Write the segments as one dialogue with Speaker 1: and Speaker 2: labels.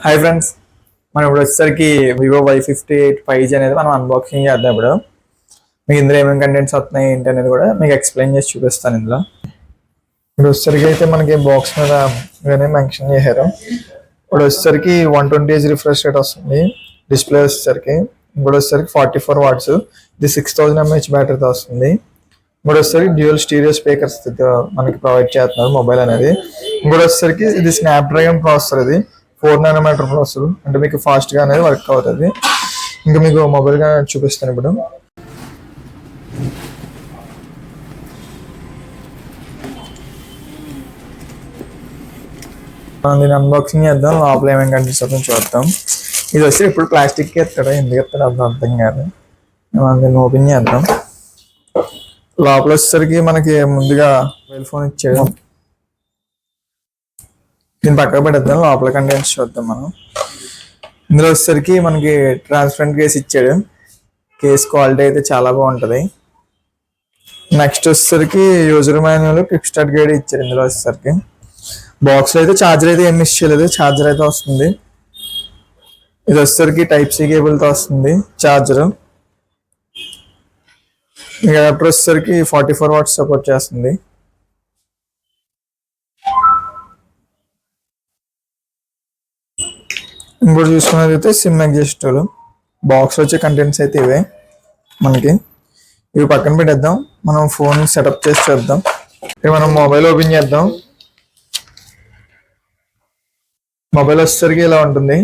Speaker 1: Hi friends, మనం ఇప్పుడు వచ్చేసరికి వివో Y58 5G అనేది మనం అన్బాక్సింగ్ చేద్దాం. ఇప్పుడు మీకు ఇందులో ఏమేమి కంటెంట్స్ వస్తున్నాయి ఏంటి అనేది కూడా మీకు ఎక్స్ప్లెయిన్ చేసి చూపిస్తాను. ఇందులో ఇప్పుడు వచ్చేసరికి అయితే మనకి బాక్స్ మీద ఇవన్నీ మెన్షన్ చేశారు. ఇప్పుడు వచ్చేసరికి 120Hz రిఫ్రెష్ రేట్ వస్తుంది. డిస్ప్లే వచ్చేసరికి ఇప్పుడు వచ్చేసరికి 44 వాట్స్, ఇది 6000 mAh బ్యాటరీతో వస్తుంది. ఇప్పుడు వచ్చేసరికి డ్యూయల్ స్టీరియో స్పీకర్స్ మనకి ప్రొవైడ్ చేస్తున్నారు మొబైల్ అనేది. ఇప్పుడు వచ్చేసరికి ఇది స్నాప్డ్రాగన్ ప్రాసెసర్, ఇది 4 nm ప్రాసెసర్, అంటే మీకు ఫాస్ట్గా అనేది వర్క్ అవుతుంది. ఇంకా మీకు మొబైల్గా చూపిస్తాను. ఇప్పుడు దీన్ని అన్బాక్సింగ్ చేద్దాం, లోపల ఏమేమి కంటెంట్స్ అవుతుందో చూద్దాం. ఇది వచ్చి ఇప్పుడు ప్లాస్టిక్ ఎత్తాడు, ఎందుకు ఎత్తాడు అర్థం కాదు. మనం దీన్ని ఓపెన్ చేద్దాం. లోపల వచ్చేసరికి మనకి ముందుగా మొబైల్ ఫోన్ ఇచ్చాడు, దీన్ని పక్కకు పెట్టేద్దాం. లోపల కంటెంట్స్ చూద్దాం మనం. ఇందులో వచ్చేసరికి మనకి ట్రాన్స్పరెంట్ కేస్ ఇచ్చాడు, కేస్ క్వాలిటీ అయితే చాలా బాగుంటుంది. నెక్స్ట్ వచ్చేసరికి user manual, quick start guide ఇచ్చారు. ఇందులో వచ్చేసరికి బాక్స్లో అయితే ఛార్జర్ అయితే ఏం మిస్ చేయలేదు, ఛార్జర్ అయితే వస్తుంది. ఇది వచ్చేసరికి టైప్-C కేబుల్తో వస్తుంది ఛార్జర్. ఇంకా అడాప్టర్ వచ్చేసరికి 44 వాట్స్ సపోర్ట్ చేస్తుంది. ఇంకోటి చూసుకున్నదైతే సిమ్ అడ్జస్టర్లు. బాక్స్ వచ్చే కంటెంట్స్ అయితే ఇవే మనకి. ఇవి పక్కన పెట్టేద్దాం, మనం ఫోన్ సెటప్ చేసి చూద్దాం. ఇవి మనం మొబైల్ ఓపెన్ చేద్దాం. మొబైల్ వచ్చేసరికి ఇలా ఉంటుంది.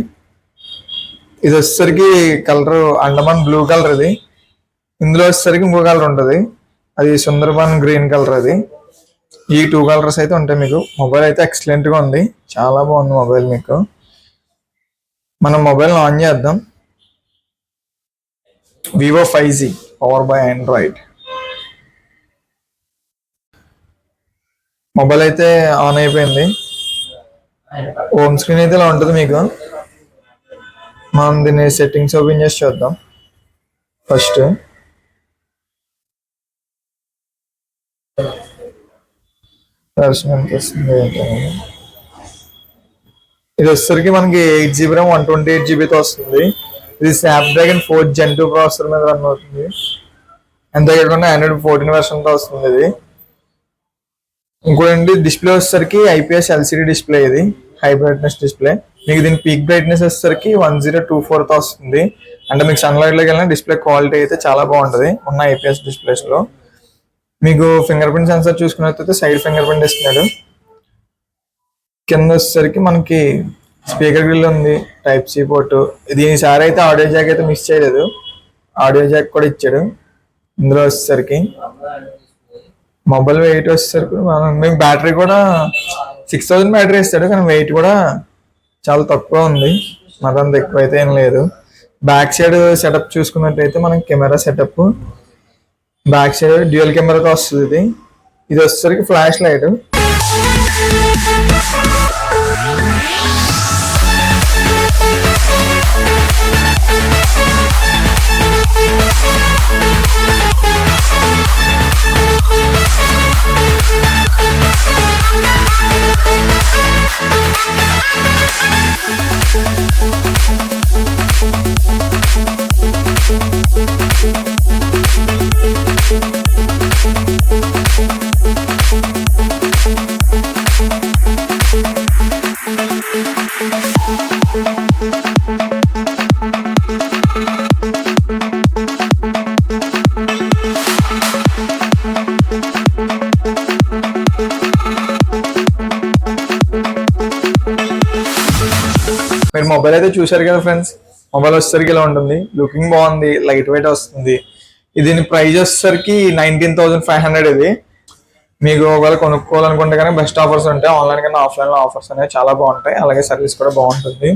Speaker 1: ఇది వచ్చేసరికి కలర్ అండమాన్ బ్లూ కలర్. ఇది ఇందులో వచ్చేసరికి ఇంకో కలర్ ఉంటుంది, అది సుందర్బన్ గ్రీన్ కలర్. అది ఈ 2 కలర్స్ అయితే ఉంటాయి మీకు. మొబైల్ అయితే ఎక్సలెంట్గా ఉంది, చాలా బాగుంది మొబైల్. మీకు మనం మొబైల్ ఆన్ చేద్దాం. Vivo 5G power by Android. Mobile అయితే ఆన్ అయిపోయింది. హోమ్ స్క్రీన్ అయితే ఇలా ఉంటుంది మీకు. మనం దీన్ని సెట్టింగ్స్ ఓపెన్ చేసి చూద్దాం. ఫస్ట్ వెర్షన్ ఎంత వస్తుంది ఏంటనేది. ఇది వచ్చేసరికి మనకి 8GB RAM 128GB వస్తుంది. ఇది స్నాప్డ్రాగన్ 4 Gen 2 ప్రాసెసర్ మీద రన్ అవుతుంది. అంతేకాకుండా Android 14 వెర్షన్తో వస్తుంది ఇది. ఇంకోటి డిస్ప్లే వచ్చేసరికి IPS LCD డిస్ప్లే, ఇది హై బ్రైట్నెస్ డిస్ప్లే. మీకు దీని పీక్ బ్రైట్నెస్ వచ్చేసరికి 1024తో వస్తుంది. అంటే మీకు సన్లైట్లోకి వెళ్ళిన డిస్ప్లే క్వాలిటీ అయితే చాలా బాగుంటుంది ఉన్న IPS డిస్ప్లేస్లో. మీకు ఫింగర్ ప్రింట్ సెన్సర్ చూసుకున్నట్లయితే సైడ్ ఫింగర్ ప్రింట్ ఇస్తున్నాడు. కింద వచ్చేసరికి మనకి స్పీకర్ గ్రిల్ ఉంది, టైప్-C పోర్టు. దీనిసారి అయితే ఆడియో జాక్ అయితే మిస్ చేయలేదు, ఆడియో జాక్ కూడా ఇచ్చాడు. ఇందులో వచ్చేసరికి మొబైల్ వెయిట్ వచ్చేసరికి మీకు బ్యాటరీ కూడా 6000 బ్యాటరీ ఇస్తాడు, కానీ వెయిట్ కూడా చాలా తక్కువ ఉంది, మరంత ఎక్కువ అయితే ఏం లేదు. బ్యాక్ సైడ్ సెటప్ చూసుకున్నట్టయితే మనకి camera setup, back side dual కెమెరాతో వస్తుంది. ఇది వచ్చేసరికి ఫ్లాష్ లైట్. మీరు మొబైల్ అయితే చూసారు కదా ఫ్రెండ్స్. మొబైల్ వచ్చేసరికి ఇలా ఉంటుంది, లుకింగ్ బాగుంది, లైట్ వెయిట్ వస్తుంది. దీని ప్రైస్ వచ్చేసరికి 19,500. ఇది మీకు ఒకవేళ కొనుక్కోవాలనుకుంటే కానీ బెస్ట్ ఆఫర్స్ ఉంటాయి. ఆన్లైన్ కన్నా ఆఫ్లైన్లో ఆఫర్స్ అనేవి చాలా బాగుంటాయి, అలాగే సర్వీస్ కూడా బాగుంటుంది.